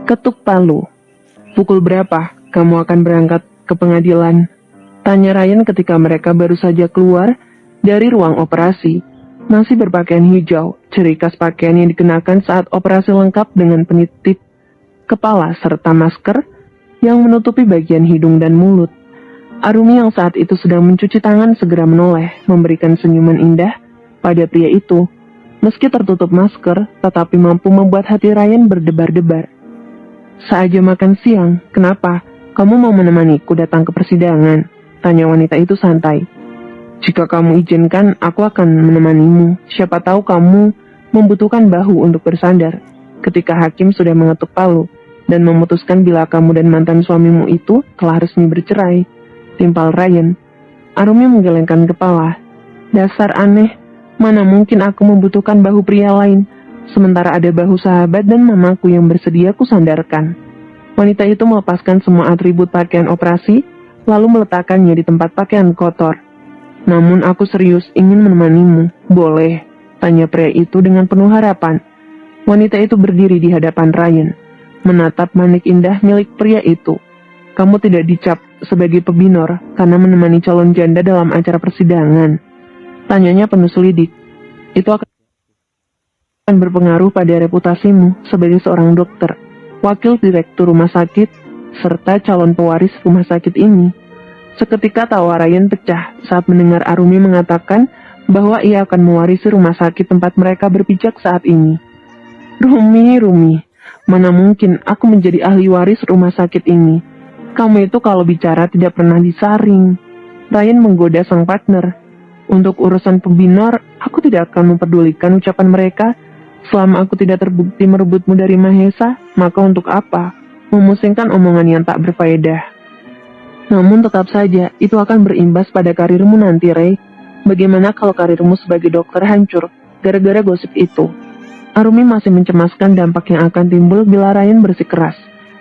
Ketuk palu. Pukul berapa kamu akan berangkat ke pengadilan? Tanya Ryan ketika mereka baru saja keluar dari ruang operasi. Masih berpakaian hijau, ciri khas pakaian yang dikenakan saat operasi lengkap dengan penitip kepala serta masker yang menutupi bagian hidung dan mulut. Arumi yang saat itu sedang mencuci tangan segera menoleh, memberikan senyuman indah pada pria itu. Meski tertutup masker, tetapi mampu membuat hati Ryan berdebar-debar. Saat jam makan siang, kenapa? Kamu mau menemaniku datang ke persidangan? Tanya wanita itu santai. Jika kamu izinkan, aku akan menemanimu. Siapa tahu kamu membutuhkan bahu untuk bersandar. Ketika hakim sudah mengetuk palu dan memutuskan bila kamu dan mantan suamimu itu telah resmi bercerai, timpal Ryan. Arumi menggelengkan kepala. Dasar aneh, mana mungkin aku membutuhkan bahu pria lain, sementara ada bahu sahabat dan mamaku yang bersedia kusandarkan. Wanita itu melepaskan semua atribut pakaian operasi, lalu meletakkannya di tempat pakaian kotor. Namun aku serius ingin menemanimu. Boleh? Tanya pria itu dengan penuh harapan. Wanita itu berdiri di hadapan Ryan, menatap manik indah milik pria itu. Kamu tidak dicap sebagai pebinor karena menemani calon janda dalam acara persidangan? Tanyanya penuh selidik. Itu akan berpengaruh pada reputasimu sebagai seorang dokter, wakil direktur rumah sakit, serta calon pewaris rumah sakit ini. Seketika tawa Ryan pecah saat mendengar Arumi mengatakan bahwa ia akan mewarisi rumah sakit tempat mereka berpijak saat ini. Rumi, mana mungkin aku menjadi ahli waris rumah sakit ini? Kamu itu kalau bicara tidak pernah disaring. Ryan menggoda sang partner. Untuk urusan pebinor, aku tidak akan mempedulikan ucapan mereka. Selama aku tidak terbukti merebutmu dari Mahesa, maka untuk apa memusingkan omongan yang tak berfaedah? Namun tetap saja, itu akan berimbas pada karirmu nanti, Ray. Bagaimana kalau karirmu sebagai dokter hancur gara-gara gosip itu? Arumi masih mencemaskan dampak yang akan timbul bila Ryan bersikeras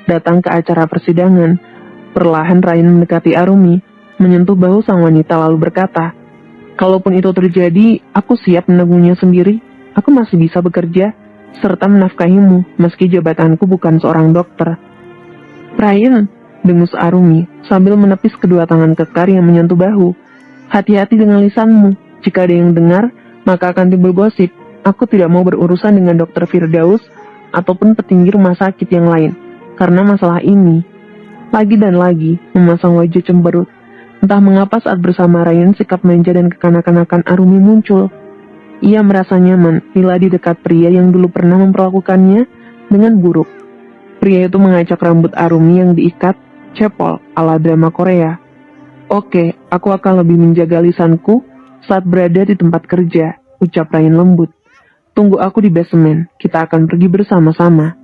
datang ke acara persidangan. Perlahan Ryan mendekati Arumi, menyentuh bahu sang wanita lalu berkata, kalaupun itu terjadi, aku siap menanggungnya sendiri. Aku masih bisa bekerja, serta menafkahimu, meski jabatanku bukan seorang dokter. Ryan, dengus Arumi, sambil menepis kedua tangan kekar yang menyentuh bahu. Hati-hati dengan lisanmu, jika ada yang dengar, maka akan timbul gosip. Aku tidak mau berurusan dengan Dr. Firdaus, ataupun petinggi rumah sakit yang lain, karena masalah ini. Lagi dan lagi, memasang wajah cemberut. Entah mengapa saat bersama Ryan, sikap manja dan kekanak-kanakan Arumi muncul. Ia merasa nyaman bila di dekat pria yang dulu pernah memperlakukannya dengan buruk. Pria itu mengacak rambut Arumi yang diikat cepol ala drama Korea. Oke, aku akan lebih menjaga lisanku saat berada di tempat kerja, ucap Ryan lembut. Tunggu aku di basement, kita akan pergi bersama-sama.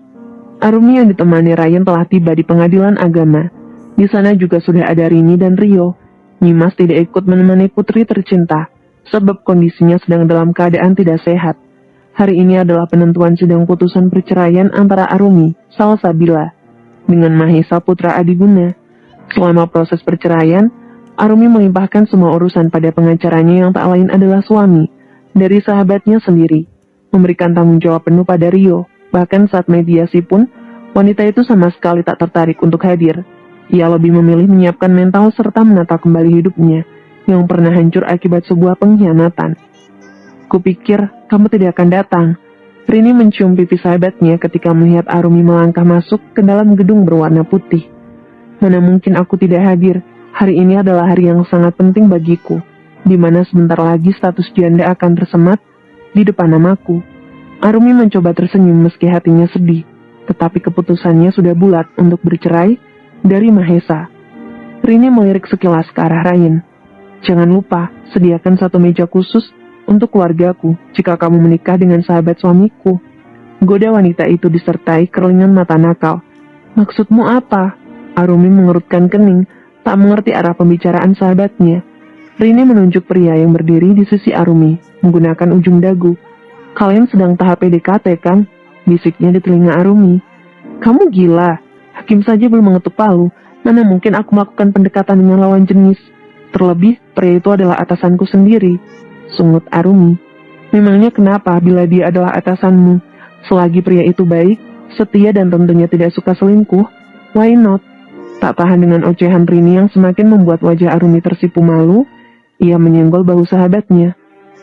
Arumi yang ditemani Ryan telah tiba di pengadilan agama. Di sana juga sudah ada Rini dan Rio. Nyimas tidak ikut menemani putri tercinta, sebab kondisinya sedang dalam keadaan tidak sehat. Hari ini adalah penentuan sidang putusan perceraian antara Arumi, Salsabila, dengan Mahesa putra Adiguna. Selama proses perceraian, Arumi melimpahkan semua urusan pada pengacaranya yang tak lain adalah suami, dari sahabatnya sendiri, memberikan tanggung jawab penuh pada Rio. Bahkan saat mediasi pun, wanita itu sama sekali tak tertarik untuk hadir. Ia lebih memilih menyiapkan mental serta menata kembali hidupnya, yang pernah hancur akibat sebuah pengkhianatan. Kupikir kamu tidak akan datang. Rini mencium pipi sahabatnya ketika melihat Arumi melangkah masuk ke dalam gedung berwarna putih. Mana mungkin aku tidak hadir. Hari ini adalah hari yang sangat penting bagiku, di mana sebentar lagi status janda akan tersemat di depan namaku. Arumi mencoba tersenyum meski hatinya sedih, tetapi keputusannya sudah bulat untuk bercerai dari Mahesa. Rini melirik sekilas ke arah Ryan. Jangan lupa, sediakan satu meja khusus untuk keluargaku jika kamu menikah dengan sahabat suamiku. Goda wanita itu disertai kerlingan mata nakal. Maksudmu apa? Arumi mengerutkan kening, tak mengerti arah pembicaraan sahabatnya. Rini menunjuk pria yang berdiri di sisi Arumi, menggunakan ujung dagu. Kalian sedang tahap PDKT kan? Bisiknya di telinga Arumi. Kamu gila, hakim saja belum mengetuk palu. Mana mungkin aku melakukan pendekatan dengan lawan jenis? Terlebih, pria itu adalah atasanku sendiri, sungut Arumi. Memangnya kenapa bila dia adalah atasanmu? Selagi pria itu baik, setia dan tentunya tidak suka selingkuh. Why not? Tak tahan dengan ocehan Rini yang semakin membuat wajah Arumi tersipu malu, ia menyenggol bahu sahabatnya.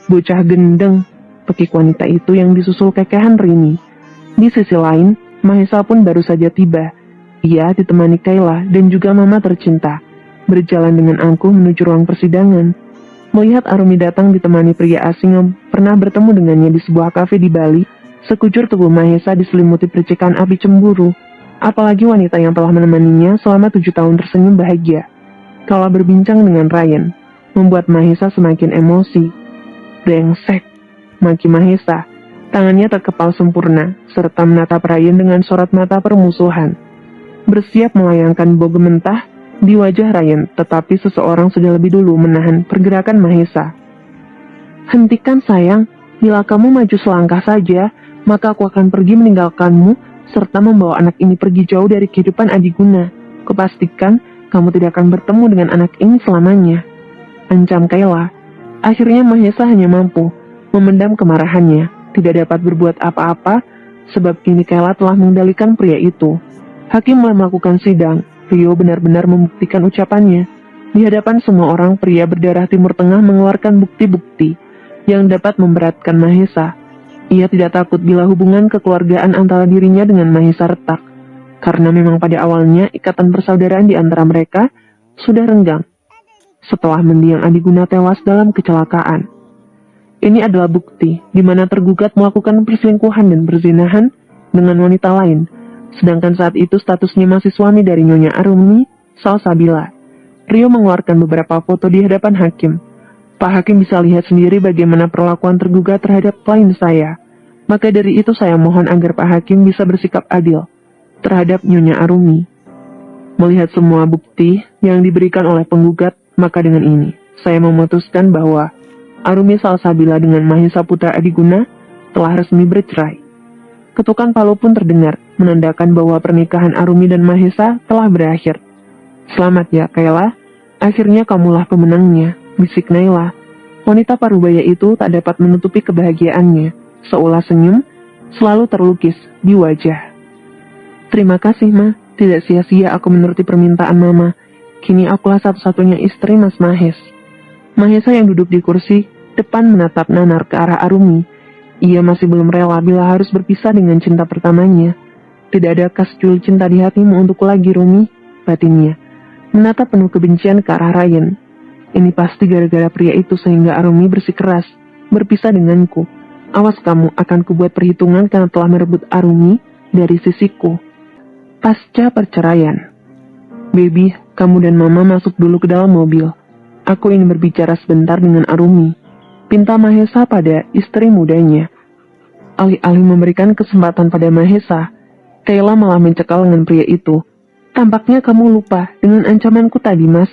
Bocah gendeng, pekik wanita itu yang disusul kekehan Rini. Di sisi lain, Mahesa pun baru saja tiba. Ia ditemani Kayla dan juga mama tercinta, berjalan dengan angkuh menuju ruang persidangan. Melihat Arumi datang ditemani pria asing yang pernah bertemu dengannya di sebuah kafe di Bali, sekujur tubuh Mahesa diselimuti percikan api cemburu. Apalagi wanita yang telah menemaninya selama 7 tahun tersenyum bahagia. Kala berbincang dengan Ryan, membuat Mahesa semakin emosi. Brengsek, maki Mahesa. Tangannya terkepal sempurna, serta menatap Ryan dengan sorot mata permusuhan. Bersiap melayangkan boga mentah di wajah Ryan, tetapi seseorang sudah lebih dulu menahan pergerakan Mahesa. Hentikan sayang, bila kamu maju selangkah saja, maka aku akan pergi meninggalkanmu, serta membawa anak ini pergi jauh dari kehidupan Adiguna. Kupastikan kamu tidak akan bertemu dengan anak ini selamanya. Ancam Kayla. Akhirnya Mahesa hanya mampu memendam kemarahannya, tidak dapat berbuat apa-apa, sebab kini Kayla telah mengendalikan pria itu. Hakim mulai melakukan sidang. Rio benar-benar membuktikan ucapannya. Di hadapan semua orang, pria berdarah Timur Tengah mengeluarkan bukti-bukti yang dapat memberatkan Mahesa. Ia tidak takut bila hubungan kekeluargaan antara dirinya dengan Mahesa retak, karena memang pada awalnya ikatan persaudaraan di antara mereka sudah renggang. Setelah mendiang Adiguna tewas dalam kecelakaan. Ini adalah bukti di mana tergugat melakukan perselingkuhan dan perzinahan dengan wanita lain, sedangkan saat itu statusnya masih suami dari Nyonya Arumi Salsabila. Rio mengeluarkan beberapa foto di hadapan hakim. Pak Hakim bisa lihat sendiri bagaimana perlakuan tergugat terhadap klien saya. Maka dari itu saya mohon agar Pak Hakim bisa bersikap adil terhadap Nyonya Arumi. Melihat semua bukti yang diberikan oleh penggugat, maka dengan ini saya memutuskan bahwa Arumi Salsabila dengan Mahesa Putra Adiguna telah resmi bercerai. Ketukan palu pun terdengar, menandakan bahwa pernikahan Arumi dan Mahesa telah berakhir. Selamat ya, Kayla. Akhirnya kamulah pemenangnya, bisik Naila. Wanita parubaya itu tak dapat menutupi kebahagiaannya. Seolah senyum selalu terlukis di wajah. Terima kasih, Ma. Tidak sia-sia aku menuruti permintaan Mama. Kini akulah satu-satunya istri Mas Mahes. Mahesa yang duduk di kursi depan menatap nanar ke arah Arumi. Ia masih belum rela bila harus berpisah dengan cinta pertamanya. Tidak ada kasjul cinta di hatimu untukku lagi, Rumi, batinnya. Menatap penuh kebencian ke arah Ryan. Ini pasti gara-gara pria itu sehingga Arumi bersikeras berpisah denganku. Awas kamu, akan kubuat perhitungan karena telah merebut Arumi dari sisiku. Pasca perceraian. Baby, kamu dan Mama masuk dulu ke dalam mobil. Aku ingin berbicara sebentar dengan Arumi, pinta Mahesa pada istri mudanya. Alih-alih memberikan kesempatan pada Mahesa, Kayla malah mencekal dengan pria itu. Tampaknya kamu lupa dengan ancamanku tadi, Mas.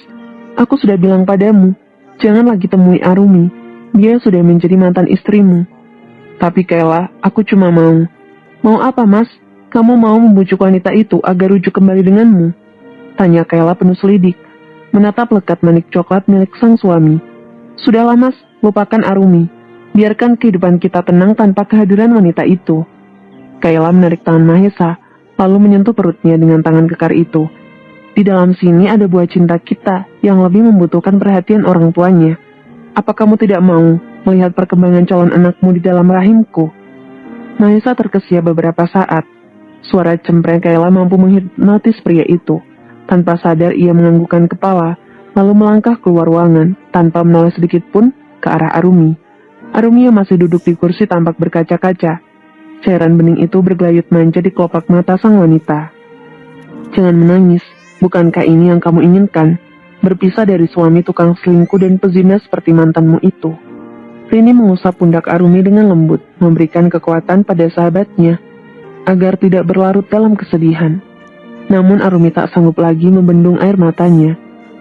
Aku sudah bilang padamu, jangan lagi temui Arumi. Dia sudah menjadi mantan istrimu. Tapi Kayla, aku cuma mau. Mau apa, Mas? Kamu mau membujuk wanita itu agar rujuk kembali denganmu? Tanya Kayla penuh selidik, menatap lekat manik coklat milik sang suami. Sudahlah, Mas, lupakan Arumi. Biarkan kehidupan kita tenang tanpa kehadiran wanita itu. Kayla menarik tangan Mahesa, lalu menyentuh perutnya dengan tangan kekar itu. Di dalam sini ada buah cinta kita yang lebih membutuhkan perhatian orang tuanya. Apa kamu tidak mau melihat perkembangan calon anakmu di dalam rahimku? Mahesa terkesiap beberapa saat. Suara cempreng Kayla mampu menghipnotis pria itu. Tanpa sadar ia menganggukkan kepala, lalu melangkah keluar ruangan tanpa menoleh sedikit pun ke arah Arumi. Arumi yang masih duduk di kursi tampak berkaca-kaca. Cairan bening itu bergelayut manja di kelopak mata sang wanita. Jangan menangis, bukankah ini yang kamu inginkan? Berpisah dari suami tukang selingkuh dan pezina seperti mantanmu itu. Rini mengusap pundak Arumi dengan lembut, memberikan kekuatan pada sahabatnya, agar tidak berlarut dalam kesedihan. Namun Arumi tak sanggup lagi membendung air matanya.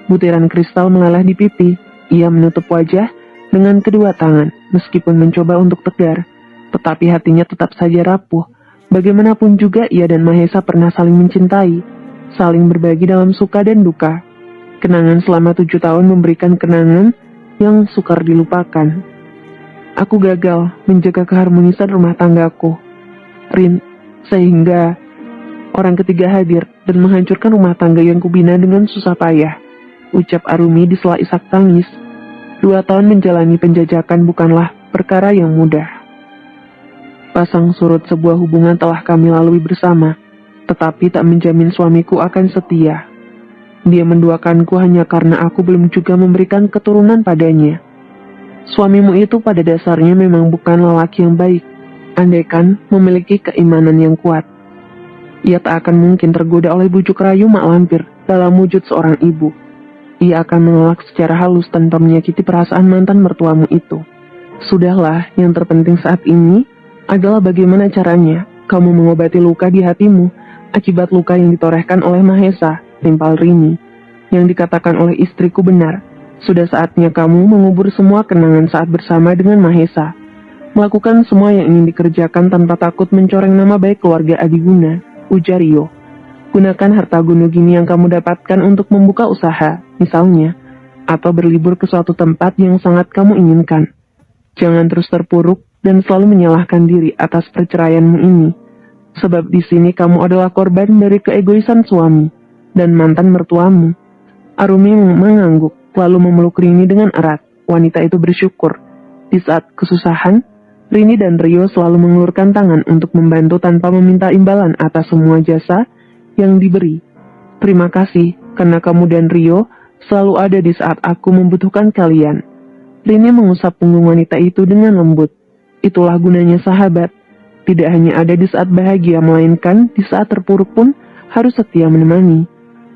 Butiran kristal meleleh di pipi. Ia menutup wajah dengan kedua tangan, meskipun mencoba untuk tegar, tetapi hatinya tetap saja rapuh. Bagaimanapun juga ia dan Mahesa pernah saling mencintai, saling berbagi dalam suka dan duka. Kenangan selama 7 tahun memberikan kenangan yang sukar dilupakan. Aku gagal menjaga keharmonisan rumah tanggaku, Rin, sehingga Orang ketiga hadir dan menghancurkan rumah tangga yang kubina dengan susah payah, ucap Arumi di sela isak tangis. 2 tahun menjalani penjajakan bukanlah perkara yang mudah. Pasang surut sebuah hubungan telah kami lalui bersama, tetapi tak menjamin suamiku akan setia. Dia menduakanku hanya karena aku belum juga memberikan keturunan padanya. Suamimu itu pada dasarnya memang bukan lelaki yang baik, andaikan memiliki keimanan yang kuat. Ia tak akan mungkin tergoda oleh bujuk rayu mak lampir dalam wujud seorang ibu. Ia akan menolak secara halus tanpa menyakiti perasaan mantan mertuamu itu. Sudahlah, yang terpenting saat ini adalah bagaimana caranya kamu mengobati luka di hatimu akibat luka yang ditorehkan oleh Mahesa, timpal Rini. Yang dikatakan oleh istriku benar, sudah saatnya kamu mengubur semua kenangan saat bersama dengan Mahesa. Melakukan semua yang ingin dikerjakan tanpa takut mencoreng nama baik keluarga Adiguna, ujar Rio. Gunakan harta gunung yang kamu dapatkan untuk membuka usaha, misalnya, atau berlibur ke suatu tempat yang sangat kamu inginkan. Jangan terus terpuruk dan selalu menyalahkan diri atas perceraianmu ini. Sebab di sini kamu adalah korban dari keegoisan suami dan mantan mertuamu. Arumi mengangguk, lalu memeluk Rini dengan erat. Wanita itu bersyukur. Di saat kesusahan, Rini dan Rio selalu mengulurkan tangan untuk membantu tanpa meminta imbalan atas semua jasa yang diberi. Terima kasih, karena kamu dan Rio selalu ada di saat aku membutuhkan kalian. Rini mengusap punggung wanita itu dengan lembut. Itulah gunanya sahabat. Tidak hanya ada di saat bahagia, melainkan di saat terpuruk pun harus setia menemani.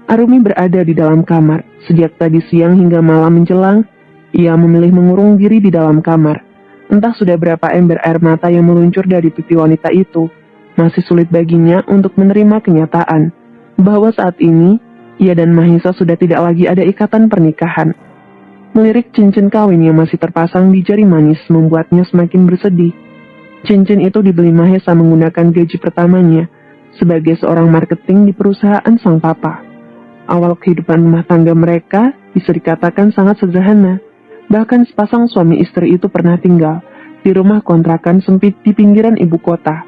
Arumi berada di dalam kamar. Sejak tadi siang hingga malam menjelang, ia memilih mengurung diri di dalam kamar. Entah sudah berapa ember air mata yang meluncur dari pipi wanita itu, masih sulit baginya untuk menerima kenyataan bahwa saat ini, ia dan Mahesa sudah tidak lagi ada ikatan pernikahan. Melirik cincin kawin yang masih terpasang di jari manis membuatnya semakin bersedih. Cincin itu dibeli Mahesa menggunakan gaji pertamanya sebagai seorang marketing di perusahaan sang papa. Awal kehidupan rumah tangga mereka bisa dikatakan sangat sederhana. Bahkan sepasang suami istri itu pernah tinggal di rumah kontrakan sempit di pinggiran ibu kota.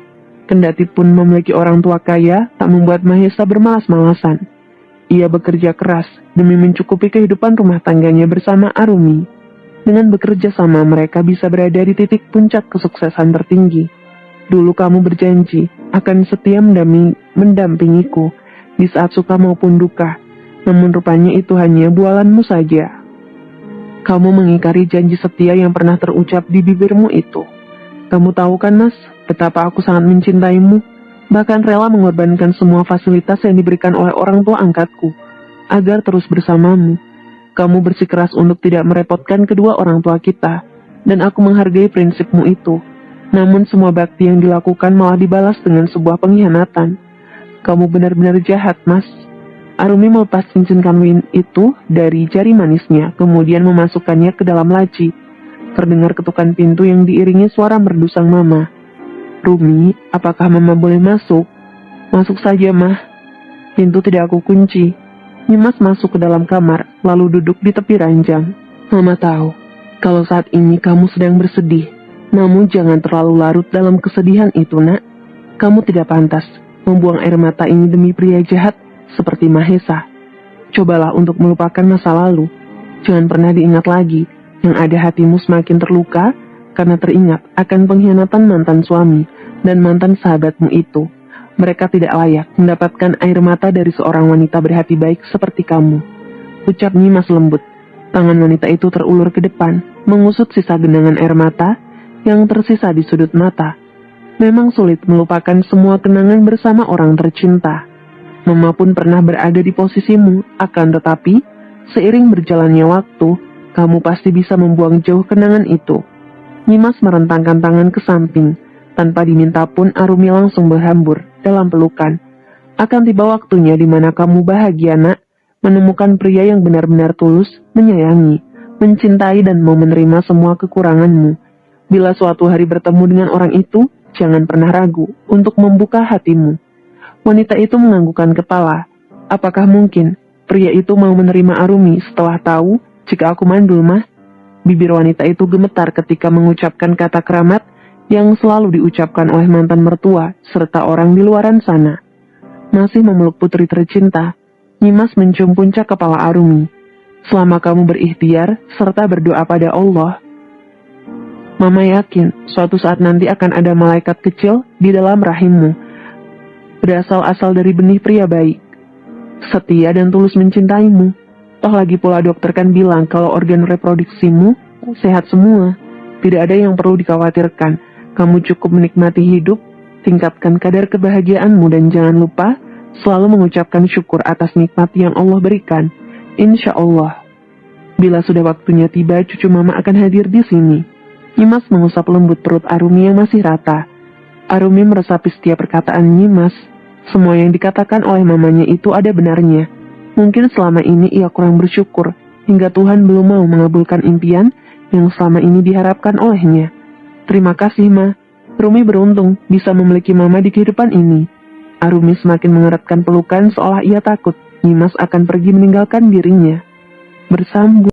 Kendati pun memiliki orang tua kaya, tak membuat Mahesa bermalas-malasan. Ia bekerja keras demi mencukupi kehidupan rumah tangganya bersama Arumi. Dengan bekerja sama mereka bisa berada di titik puncak kesuksesan tertinggi. Dulu kamu berjanji akan setia mendampingiku di saat suka maupun duka. Namun rupanya itu hanya bualanmu saja. Kamu mengingkari janji setia yang pernah terucap di bibirmu itu. Kamu tahu kan, Mas, betapa aku sangat mencintaimu. Bahkan rela mengorbankan semua fasilitas yang diberikan oleh orang tua angkatku agar terus bersamamu. Kamu bersikeras untuk tidak merepotkan kedua orang tua kita, dan aku menghargai prinsipmu itu. Namun semua bakti yang dilakukan malah dibalas dengan sebuah pengkhianatan. Kamu benar-benar jahat, Mas. Arumi melepas cincin kawin itu dari jari manisnya, kemudian memasukkannya ke dalam laci. Terdengar ketukan pintu yang diiringi suara merdu sang mama. Rumi, apakah mama boleh masuk? Masuk saja, mah. Pintu tidak aku kunci. Nyimas masuk ke dalam kamar, lalu duduk di tepi ranjang. Mama tahu, kalau saat ini kamu sedang bersedih. Namun jangan terlalu larut dalam kesedihan itu, nak. Kamu tidak pantas membuang air mata ini demi pria jahat seperti Mahesa. Cobalah untuk melupakan masa lalu. Jangan pernah diingat lagi. Yang ada hatimu semakin terluka karena teringat akan pengkhianatan mantan suami dan mantan sahabatmu itu. Mereka tidak layak mendapatkan air mata dari seorang wanita berhati baik seperti kamu. Ucap Nyimas lembut. Tangan wanita itu terulur ke depan, mengusut sisa genangan air mata yang tersisa di sudut mata. Memang sulit melupakan semua kenangan bersama orang tercinta. Mama pun pernah berada di posisimu, akan tetapi, seiring berjalannya waktu, kamu pasti bisa membuang jauh kenangan itu. Nyimas merentangkan tangan ke samping, tanpa diminta pun Arumi langsung berhambur dalam pelukan. Akan tiba waktunya di mana kamu bahagia, nak, menemukan pria yang benar-benar tulus, menyayangi, mencintai dan mau menerima semua kekuranganmu. Bila suatu hari bertemu dengan orang itu, jangan pernah ragu untuk membuka hatimu. Wanita itu menganggukkan kepala. Apakah mungkin pria itu mau menerima Arumi setelah tahu jika aku mandul, mah? Bibir wanita itu gemetar ketika mengucapkan kata keramat yang selalu diucapkan oleh mantan mertua serta orang di luaran sana. Masih memeluk putri tercinta, Nyimas mencium puncak kepala Arumi. Selama kamu berikhtiar serta berdoa pada Allah, Mama yakin suatu saat nanti akan ada malaikat kecil di dalam rahimmu, berasal-asal dari benih pria baik, setia dan tulus mencintaimu. Toh lagi pula dokter kan bilang kalau organ reproduksimu sehat semua. Tidak ada yang perlu dikhawatirkan. Kamu cukup menikmati hidup, tingkatkan kadar kebahagiaanmu dan jangan lupa selalu mengucapkan syukur atas nikmat yang Allah berikan. Insya Allah, bila sudah waktunya tiba, cucu Mama akan hadir di sini. Nyimas mengusap lembut perut Arumi yang masih rata. Arumi meresapi setiap perkataan Nyimas. Semua yang dikatakan oleh mamanya itu ada benarnya. Mungkin selama ini ia kurang bersyukur, hingga Tuhan belum mau mengabulkan impian yang selama ini diharapkan olehnya. Terima kasih, Ma. Rumi beruntung bisa memiliki Mama di kehidupan ini. Arumi semakin mengeratkan pelukan seolah ia takut Nyimas akan pergi meninggalkan dirinya. Bersambung.